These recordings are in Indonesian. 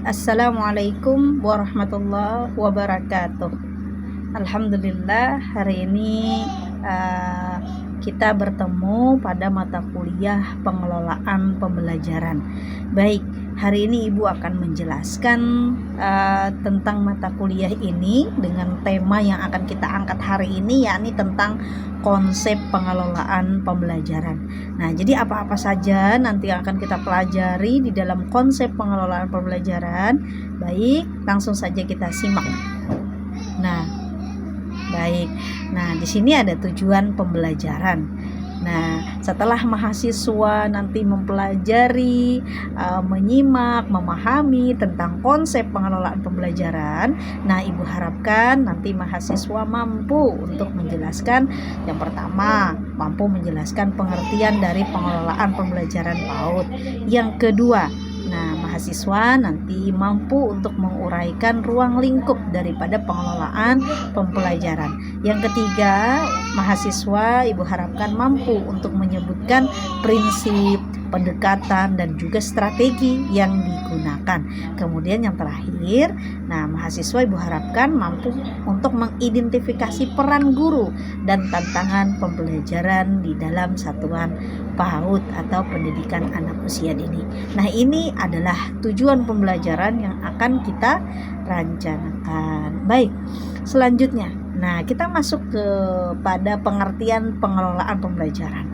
Assalamualaikum warahmatullahi wabarakatuh. Alhamdulillah, hari ini kita bertemu pada mata kuliah pengelolaan pembelajaran. Baik, hari ini Ibu akan menjelaskan tentang mata kuliah ini dengan tema yang akan kita angkat hari ini, yakni tentang konsep pengelolaan pembelajaran. Nah, jadi apa-apa saja nanti akan kita pelajari di dalam konsep pengelolaan pembelajaran. Baik, langsung saja kita simak. Nah, di sini ada tujuan pembelajaran. Nah, setelah mahasiswa nanti mempelajari, menyimak, memahami tentang konsep pengelolaan pembelajaran, nah Ibu harapkan nanti mahasiswa mampu untuk menjelaskan, yang pertama, mampu menjelaskan pengertian dari pengelolaan pembelajaran PAUD. Yang kedua, mahasiswa nanti mampu untuk menguraikan ruang lingkup daripada pengelolaan pembelajaran. Yang ketiga, mahasiswa Ibu harapkan mampu untuk menyebutkan prinsip, pendekatan, dan juga strategi yang digunakan. Kemudian yang terakhir, mahasiswa Ibu harapkan mampu untuk mengidentifikasi peran guru dan tantangan pembelajaran di dalam satuan PAUD atau pendidikan anak usia dini. Nah, ini adalah tujuan pembelajaran yang akan kita rencanakan. Baik, selanjutnya, kita masuk pada pengertian pengelolaan pembelajaran.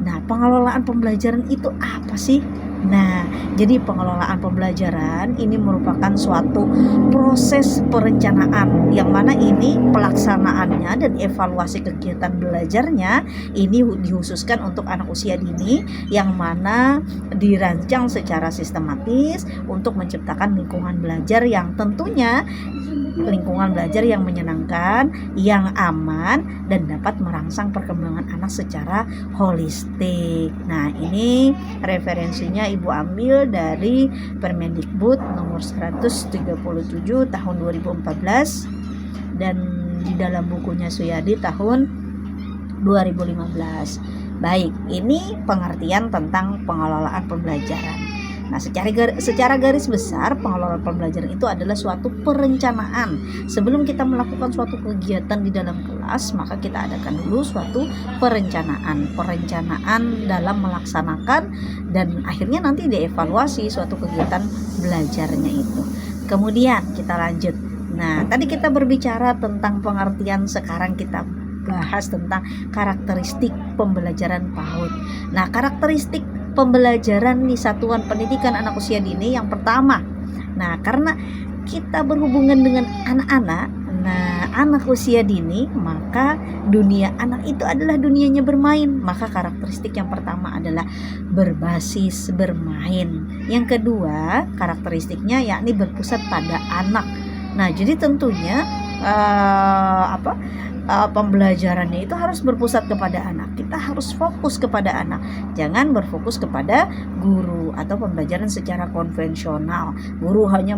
Nah, pengelolaan pembelajaran itu apa sih? Nah, jadi pengelolaan pembelajaran ini merupakan suatu proses perencanaan yang mana ini pelaksanaannya dan evaluasi kegiatan belajarnya ini dikhususkan untuk anak usia dini, yang mana dirancang secara sistematis untuk menciptakan lingkungan belajar yang tentunya lingkungan belajar yang menyenangkan, yang aman, dan dapat merangsang perkembangan anak secara holistik. Nah, ini referensinya Ibu ambil dari Permendikbud nomor 137 tahun 2014 dan di dalam bukunya Suyadi tahun 2015. Baik, ini pengertian tentang pengelolaan pembelajaran. Nah, secara garis besar, pengelolaan pembelajaran itu adalah suatu perencanaan. Sebelum kita melakukan suatu kegiatan di dalam kelas, maka kita adakan dulu suatu perencanaan dalam melaksanakan, dan akhirnya nanti dievaluasi suatu kegiatan belajarnya itu. Kemudian kita lanjut. Nah, tadi kita berbicara tentang pengertian, sekarang kita bahas tentang karakteristik pembelajaran PAUD. Nah, karakteristik pembelajaran di satuan pendidikan anak usia dini yang pertama. Nah, karena kita berhubungan dengan anak-anak, anak usia dini, maka dunia anak itu adalah dunianya bermain. Maka karakteristik yang pertama adalah berbasis bermain. Yang kedua, karakteristiknya yakni berpusat pada anak. Nah, jadi tentunya pembelajarannya itu harus berpusat kepada anak. Kita harus fokus kepada anak, jangan berfokus kepada guru atau pembelajaran secara konvensional. Guru hanya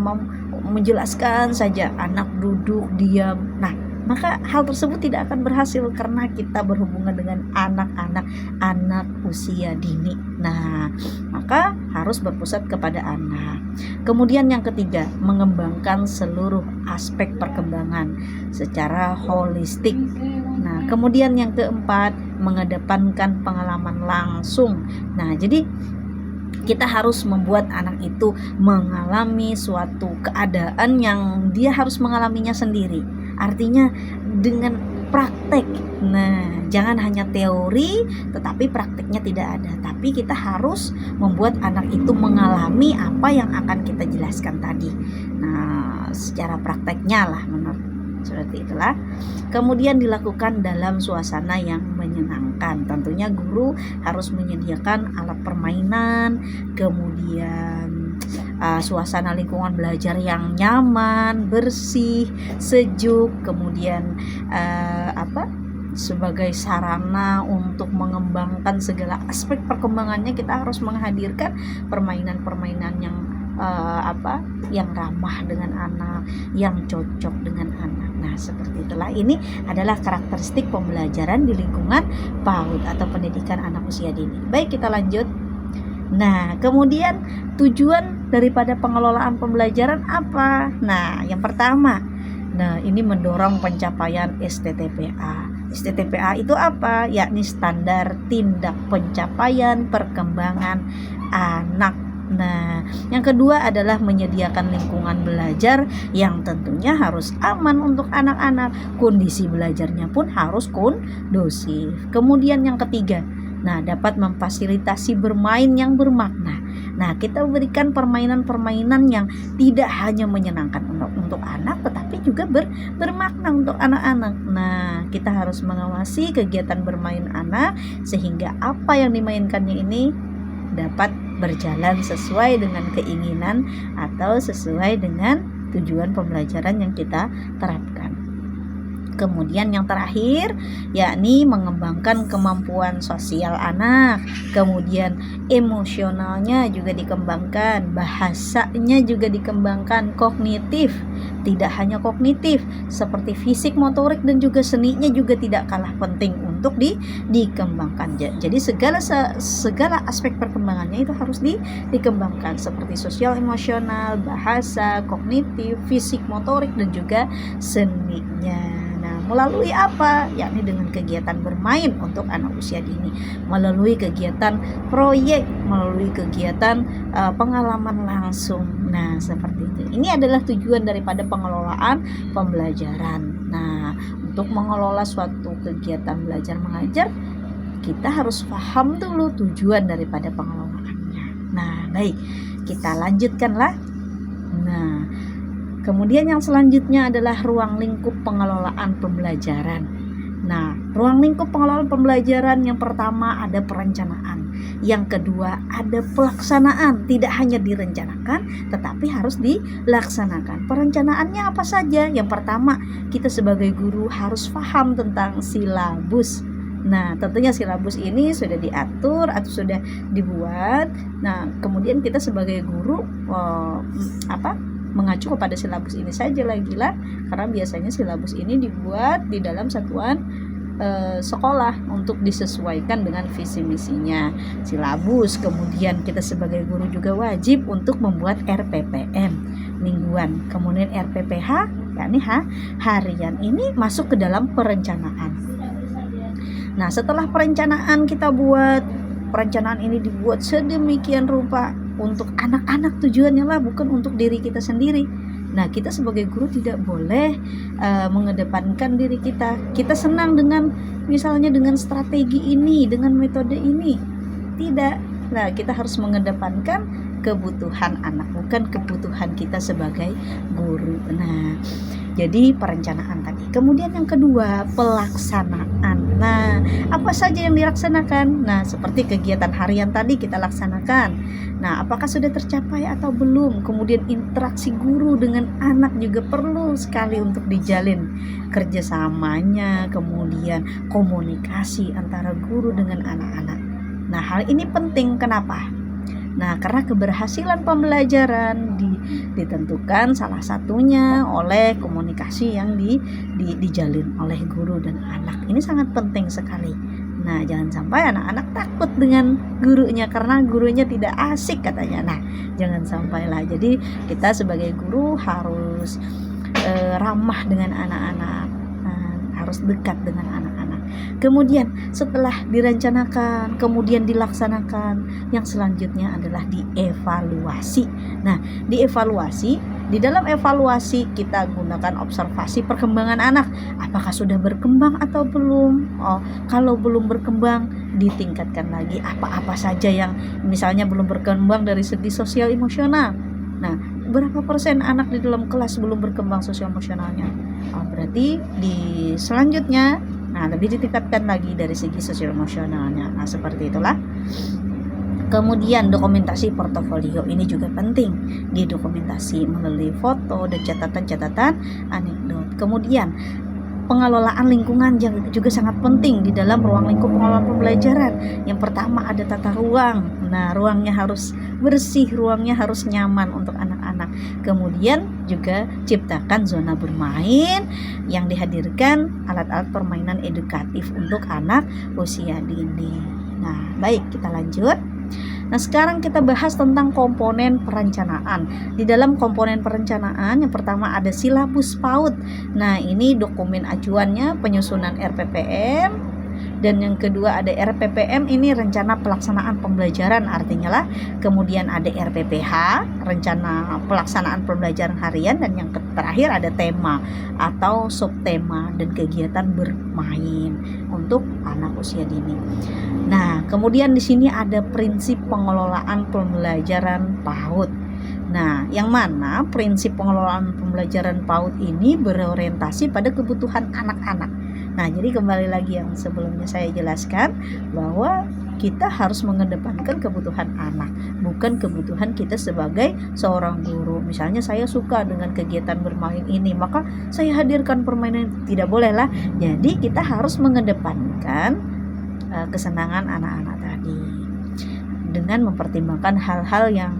menjelaskan saja, anak duduk diam. Nah, maka hal tersebut tidak akan berhasil karena kita berhubungan dengan anak usia dini. Nah, maka harus berpusat kepada anak. Kemudian yang ketiga, mengembangkan seluruh aspek perkembangan secara holistik. Nah, kemudian yang keempat, mengedepankan pengalaman langsung. Nah, jadi kita harus membuat anak itu mengalami suatu keadaan yang dia harus mengalaminya sendiri. Artinya dengan praktek. Nah, jangan hanya teori tetapi prakteknya tidak ada. Tapi kita harus membuat anak itu mengalami apa yang akan kita jelaskan tadi. Nah, secara prakteknya lah, menurut seperti itulah. Kemudian dilakukan dalam suasana yang menyenangkan. Tentunya guru harus menyediakan alat permainan, kemudian suasana lingkungan belajar yang nyaman, bersih, sejuk, kemudian sebagai sarana untuk mengembangkan segala aspek perkembangannya, kita harus menghadirkan permainan-permainan yang yang ramah dengan anak, yang cocok dengan anak. Nah, seperti itulah, ini adalah karakteristik pembelajaran di lingkungan PAUD atau pendidikan anak usia dini. Baik, kita lanjut. Nah, kemudian tujuan daripada pengelolaan pembelajaran apa? Nah, yang pertama, ini mendorong pencapaian STTPA. STTPA itu apa? Yakni standar tindak pencapaian perkembangan anak. Nah, yang kedua adalah menyediakan lingkungan belajar yang tentunya harus aman untuk anak-anak. Kondisi belajarnya pun harus kondusif. Kemudian yang ketiga, dapat memfasilitasi bermain yang bermakna. Nah, kita berikan permainan-permainan yang tidak hanya menyenangkan untuk anak, tetapi juga bermakna untuk anak-anak. Nah, kita harus mengawasi kegiatan bermain anak sehingga apa yang dimainkannya ini dapat berjalan sesuai dengan keinginan atau sesuai dengan tujuan pembelajaran yang kita terapkan. Kemudian yang terakhir yakni mengembangkan kemampuan sosial anak, kemudian emosionalnya juga dikembangkan, bahasanya juga dikembangkan, kognitif, tidak hanya kognitif seperti fisik, motorik dan juga seninya juga tidak kalah penting untuk dikembangkan. Jadi segala aspek perkembangannya itu harus dikembangkan seperti sosial, emosional, bahasa, kognitif, fisik, motorik dan juga seninya. Melalui apa? Yakni dengan kegiatan bermain untuk anak usia dini, melalui kegiatan proyek, melalui kegiatan pengalaman langsung. Nah, seperti itu. Ini adalah tujuan daripada pengelolaan pembelajaran. Nah, untuk mengelola suatu kegiatan belajar mengajar, kita harus paham dulu tujuan daripada pengelolaannya. Nah, baik, kita lanjutkanlah. Nah, kemudian yang selanjutnya adalah ruang lingkup pengelolaan pembelajaran. Nah, ruang lingkup pengelolaan pembelajaran yang pertama ada perencanaan. Yang kedua ada pelaksanaan. Tidak hanya direncanakan, tetapi harus dilaksanakan. Perencanaannya apa saja? Yang pertama, kita sebagai guru harus paham tentang silabus. Nah, tentunya silabus ini sudah diatur atau sudah dibuat. Nah, kemudian kita sebagai guru mengacu kepada silabus ini saja lagi lah, karena biasanya silabus ini dibuat di dalam satuan sekolah untuk disesuaikan dengan visi misinya silabus. Kemudian kita sebagai guru juga wajib untuk membuat RPPM mingguan, kemudian RPPH yakni harian. Ini masuk ke dalam perencanaan. Nah, setelah perencanaan kita buat, perencanaan ini dibuat sedemikian rupa untuk anak-anak tujuannya lah, bukan untuk diri kita sendiri. Nah, kita sebagai guru tidak boleh mengedepankan diri kita. Kita senang dengan misalnya dengan strategi ini, dengan metode ini. Tidak. Nah, kita harus mengedepankan kebutuhan anak, bukan kebutuhan kita sebagai guru. Nah, jadi perencanaan tadi. Kemudian yang kedua, pelaksanaan. Nah, apa saja yang dilaksanakan? Nah, seperti kegiatan harian tadi kita laksanakan. Nah, apakah sudah tercapai atau belum? Kemudian interaksi guru dengan anak juga perlu sekali untuk dijalin kerjasamanya, kemudian komunikasi antara guru dengan anak-anak. Nah, hal ini penting. Kenapa? Nah, karena keberhasilan pembelajaran ditentukan salah satunya oleh komunikasi yang dijalin oleh guru dan anak. Ini sangat penting sekali. Nah, jangan sampai anak-anak takut dengan gurunya karena gurunya tidak asik katanya. Nah, jangan sampailah. Jadi kita sebagai guru harus ramah dengan anak-anak, harus dekat dengan anak-anak. Kemudian setelah direncanakan, kemudian dilaksanakan, yang selanjutnya adalah dievaluasi. Nah, di dalam evaluasi kita gunakan observasi perkembangan anak. Apakah sudah berkembang atau belum? Kalau belum berkembang, ditingkatkan lagi apa-apa saja yang misalnya belum berkembang dari segi sosial emosional. Nah, berapa persen anak di dalam kelas belum berkembang sosial emosionalnya? Berarti di selanjutnya lebih ditingkatkan lagi dari segi sosial emosionalnya. Nah, seperti itulah. Kemudian dokumentasi portofolio ini juga penting, didokumentasi melalui foto dan catatan-catatan anekdot. Kemudian pengelolaan lingkungan juga sangat penting di dalam ruang lingkup pengelolaan pembelajaran. Yang pertama ada tata ruang. Nah, ruangnya harus bersih, ruangnya harus nyaman untuk anak-anak. Kemudian juga ciptakan zona bermain yang dihadirkan alat-alat permainan edukatif untuk anak usia dini. Nah, baik, kita lanjut. Nah, sekarang kita bahas tentang komponen perencanaan. Di dalam komponen perencanaan yang pertama ada silabus PAUD. Nah, ini dokumen acuannya penyusunan RPPM. Dan yang kedua ada RPPM, ini rencana pelaksanaan pembelajaran artinya lah. Kemudian ada RPPH, rencana pelaksanaan pembelajaran harian, dan yang terakhir ada tema atau subtema dan kegiatan bermain untuk anak usia dini. Nah, kemudian di sini ada prinsip pengelolaan pembelajaran PAUD. Nah, yang mana prinsip pengelolaan pembelajaran PAUD ini berorientasi pada kebutuhan anak-anak. Nah, jadi kembali lagi yang sebelumnya saya jelaskan bahwa kita harus mengedepankan kebutuhan anak, bukan kebutuhan kita sebagai seorang guru. Misalnya saya suka dengan kegiatan bermain ini, maka saya hadirkan permainan, tidak boleh lah. Jadi kita harus mengedepankan kesenangan anak-anak tadi dengan mempertimbangkan hal-hal yang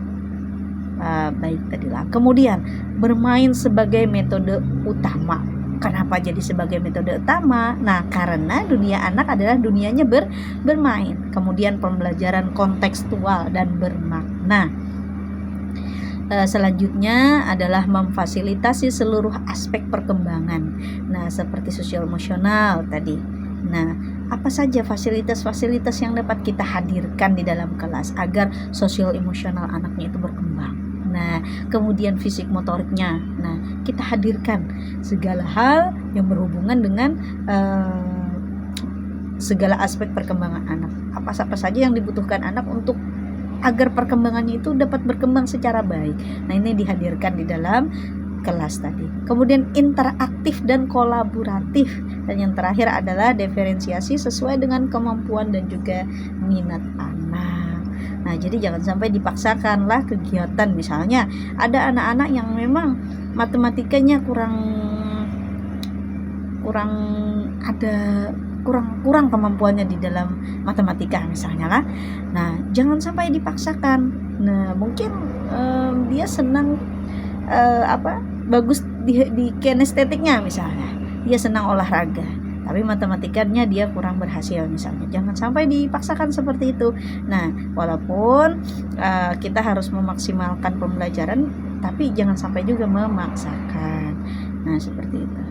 baik tadilah. Kemudian bermain sebagai metode utama. Kenapa jadi sebagai metode utama? Nah, karena dunia anak adalah dunianya bermain. Kemudian pembelajaran kontekstual dan bermakna. Selanjutnya adalah memfasilitasi seluruh aspek perkembangan. Nah, seperti sosial emosional tadi. Nah, apa saja fasilitas-fasilitas yang dapat kita hadirkan di dalam kelas agar sosial emosional anaknya itu berkembang. Nah, kemudian fisik motoriknya. Nah, kita hadirkan segala hal yang berhubungan dengan segala aspek perkembangan anak. Apa saja yang dibutuhkan anak untuk agar perkembangannya itu dapat berkembang secara baik. Nah, ini dihadirkan di dalam kelas tadi. Kemudian interaktif dan kolaboratif. Dan yang terakhir adalah diferensiasi sesuai dengan kemampuan dan juga minat anak. Nah, jadi jangan sampai dipaksakanlah kegiatan. Misalnya ada anak-anak yang memang matematikanya kurang kemampuannya di dalam matematika misalnya lah. Nah, jangan sampai dipaksakan. Nah, mungkin dia senang bagus di kinestetiknya misalnya. Dia senang olahraga, tapi matematikanya dia kurang berhasil misalnya. Jangan sampai dipaksakan seperti itu. Nah, walaupun kita harus memaksimalkan pembelajaran, tapi jangan sampai juga memaksakan. Nah, seperti itu.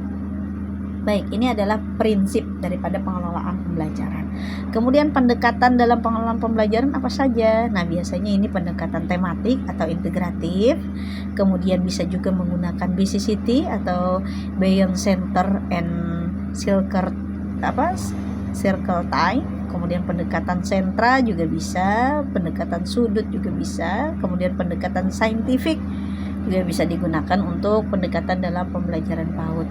Baik, ini adalah prinsip daripada pengelolaan pembelajaran. Kemudian pendekatan dalam pengelolaan pembelajaran apa saja? Nah, biasanya ini pendekatan tematik atau integratif. Kemudian bisa juga menggunakan BCCT atau Beyond Center and Circle time. Kemudian pendekatan sentra juga bisa, pendekatan sudut juga bisa, kemudian pendekatan saintifik juga bisa digunakan untuk pendekatan dalam pembelajaran PAUD.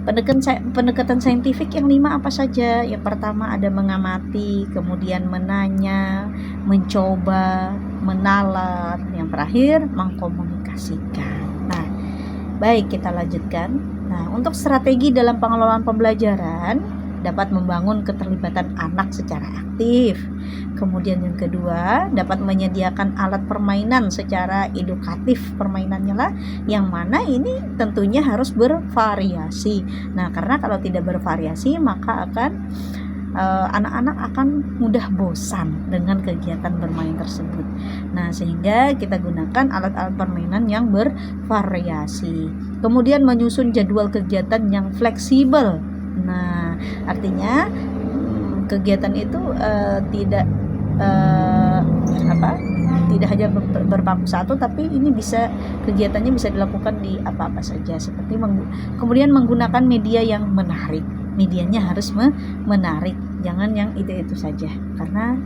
Pendekatan saintifik yang 5 apa saja? Yang pertama ada mengamati, kemudian menanya, mencoba, menalar, yang terakhir mengkomunikasikan. Nah, baik, kita lanjutkan. Nah, untuk strategi dalam pengelolaan pembelajaran dapat membangun keterlibatan anak secara aktif. Kemudian yang kedua, dapat menyediakan alat permainan secara edukatif permainannya lah, yang mana ini tentunya harus bervariasi. Nah, karena kalau tidak bervariasi maka anak-anak akan mudah bosan dengan kegiatan bermain tersebut. Nah, sehingga kita gunakan alat-alat permainan yang bervariasi. Kemudian menyusun jadwal kegiatan yang fleksibel. Nah, artinya kegiatan itu tidak hanya berpaku satu, tapi ini kegiatannya bisa dilakukan di apa-apa saja, seperti kemudian menggunakan media yang menarik. Medianya harus menarik, jangan yang itu saja, karena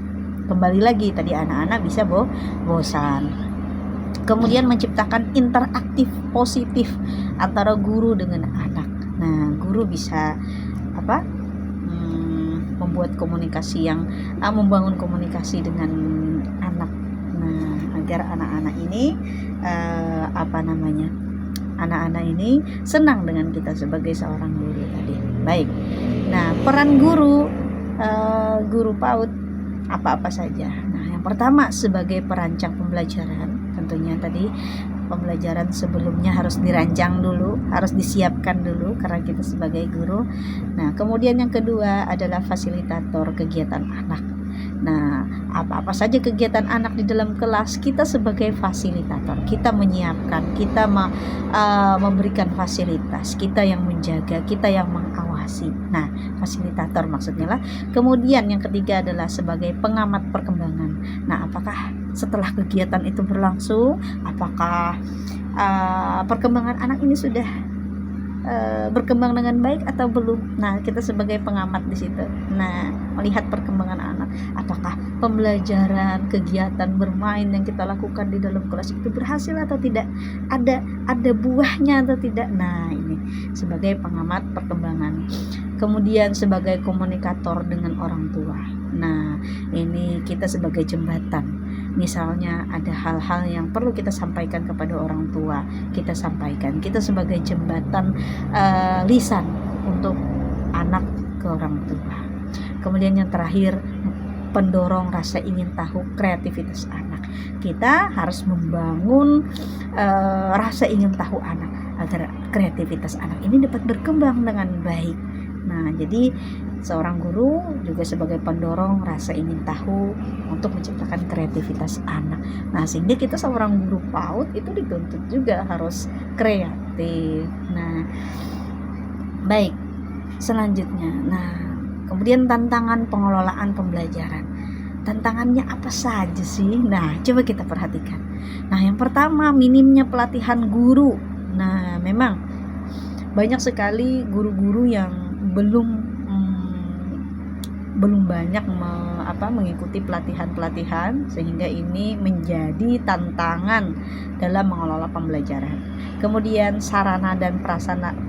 kembali lagi tadi anak-anak bisa bosan. Kemudian menciptakan interaktif positif antara guru dengan anak. Nah, guru bisa membuat komunikasi membangun komunikasi dengan anak. Nah, agar anak-anak ini anak-anak ini senang dengan kita sebagai seorang guru tadi. Baik. Nah, peran guru PAUD apa saja? Nah, yang pertama sebagai perancang pembelajaran. Tentunya tadi pembelajaran sebelumnya harus dirancang dulu, harus disiapkan dulu karena kita sebagai guru. Nah, kemudian yang kedua adalah fasilitator kegiatan anak. Nah, apa-apa saja kegiatan anak di dalam kelas, kita sebagai fasilitator, kita menyiapkan, kita memberikan fasilitas, kita yang menjaga, kita yang mengawasi. Nah, fasilitator maksudnya lah. Kemudian yang ketiga adalah sebagai pengamat perkembangan. Nah, apakah setelah kegiatan itu berlangsung, apakah perkembangan anak ini sudah berkembang dengan baik atau belum? Nah, kita sebagai pengamat di situ. Nah, melihat perkembangan anak, apakah pembelajaran, kegiatan bermain yang kita lakukan di dalam kelas itu berhasil atau tidak? Ada buahnya atau tidak? Nah, ini sebagai pengamat perkembangan. Kemudian sebagai komunikator dengan orang tua. Nah, ini kita sebagai jembatan. Misalnya ada hal-hal yang perlu kita sampaikan kepada orang tua, kita sampaikan. Kita sebagai jembatan lisan untuk anak ke orang tua. Kemudian yang terakhir, pendorong rasa ingin tahu, kreativitas anak. Kita harus membangun rasa ingin tahu anak agar kreativitas anak ini dapat berkembang dengan baik. Nah, jadi seorang guru juga sebagai pendorong rasa ingin tahu untuk menciptakan kreativitas anak. Nah, sehingga kita seorang guru PAUD itu dituntut juga harus kreatif. Nah, baik, selanjutnya. Nah, kemudian tantangan pengelolaan pembelajaran. Tantangannya apa saja sih? Nah, coba kita perhatikan. Nah, yang pertama, minimnya pelatihan guru. Nah, memang banyak sekali guru-guru yang belum banyak mengikuti pelatihan-pelatihan, sehingga ini menjadi tantangan dalam mengelola pembelajaran. Kemudian sarana dan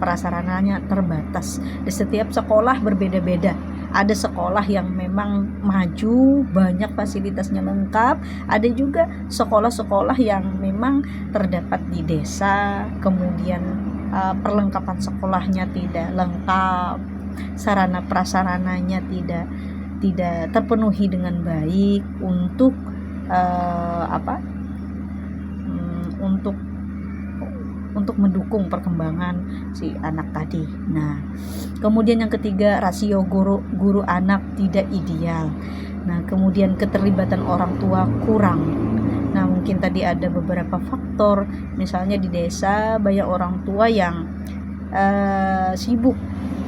prasarananya terbatas. Di setiap sekolah berbeda-beda. Ada sekolah yang memang maju, banyak fasilitasnya lengkap. Ada juga sekolah-sekolah yang memang terdapat di desa, kemudian perlengkapan sekolahnya tidak lengkap, sarana prasarananya tidak terpenuhi dengan baik untuk untuk mendukung perkembangan si anak tadi. Nah, kemudian yang ketiga, rasio guru anak tidak ideal. Nah, kemudian keterlibatan orang tua kurang. Nah, mungkin tadi ada beberapa faktor, misalnya di desa banyak orang tua yang sibuk.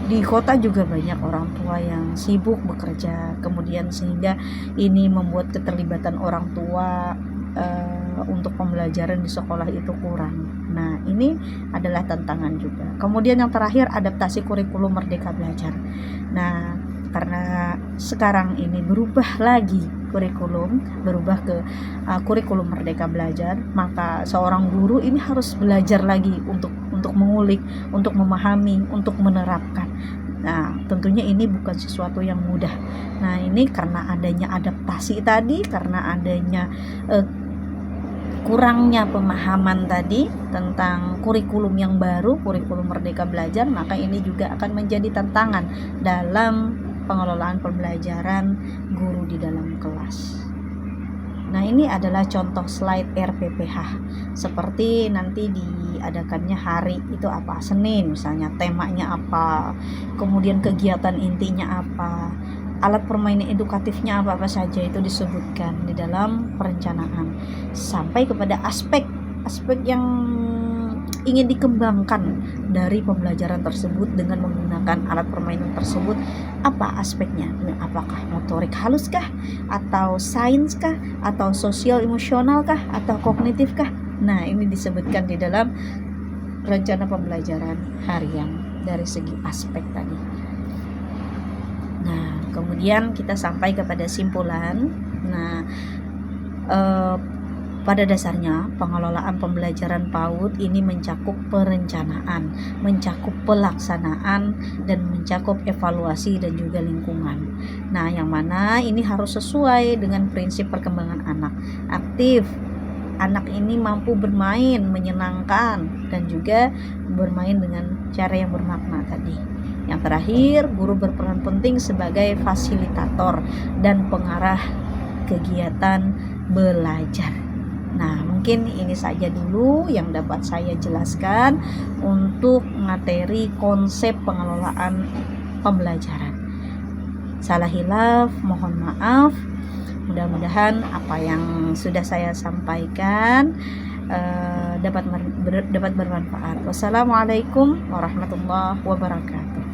Di kota juga banyak orang tua yang sibuk bekerja, kemudian sehingga ini membuat keterlibatan orang tua untuk pembelajaran di sekolah itu kurang. Nah, ini adalah tantangan juga. Kemudian yang terakhir, adaptasi kurikulum Merdeka Belajar. Nah, karena sekarang ini berubah lagi kurikulum, berubah ke kurikulum Merdeka Belajar, maka seorang guru ini harus belajar lagi untuk mengulik, untuk memahami, untuk menerapkan. Nah, tentunya ini bukan sesuatu yang mudah. Nah, ini karena adanya adaptasi tadi, karena adanya kurangnya pemahaman tadi tentang kurikulum yang baru, kurikulum Merdeka Belajar, maka ini juga akan menjadi tantangan dalam pengelolaan pembelajaran guru di dalam kelas. Nah, ini adalah contoh slide RPPH. Seperti nanti diadakannya hari itu apa? Senin misalnya, temanya apa? Kemudian kegiatan intinya apa? Alat permainan edukatifnya apa saja, itu disebutkan di dalam perencanaan. Sampai kepada aspek yang ingin dikembangkan dari pembelajaran tersebut dengan menggunakan alat permainan tersebut, apa aspeknya? Apakah motorik halus kah, atau sains kah, atau sosial emosional kah, atau kognitif kah? Nah, ini disebutkan di dalam rencana pembelajaran harian dari segi aspek tadi. Nah, kemudian kita sampai kepada simpulan. Nah, pada dasarnya pengelolaan pembelajaran PAUD ini mencakup perencanaan, mencakup pelaksanaan, dan mencakup evaluasi dan juga lingkungan. Nah, yang mana ini harus sesuai dengan prinsip perkembangan anak. Aktif, anak ini mampu bermain, menyenangkan, dan juga bermain dengan cara yang bermakna tadi. Yang terakhir, guru berperan penting sebagai fasilitator dan pengarah kegiatan belajar. Nah, mungkin ini saja dulu yang dapat saya jelaskan untuk materi konsep pengelolaan pembelajaran. salah hilaf mohon maaf. Mudah-mudahan apa yang sudah saya sampaikan dapat bermanfaat. Wassalamualaikum warahmatullahi wabarakatuh.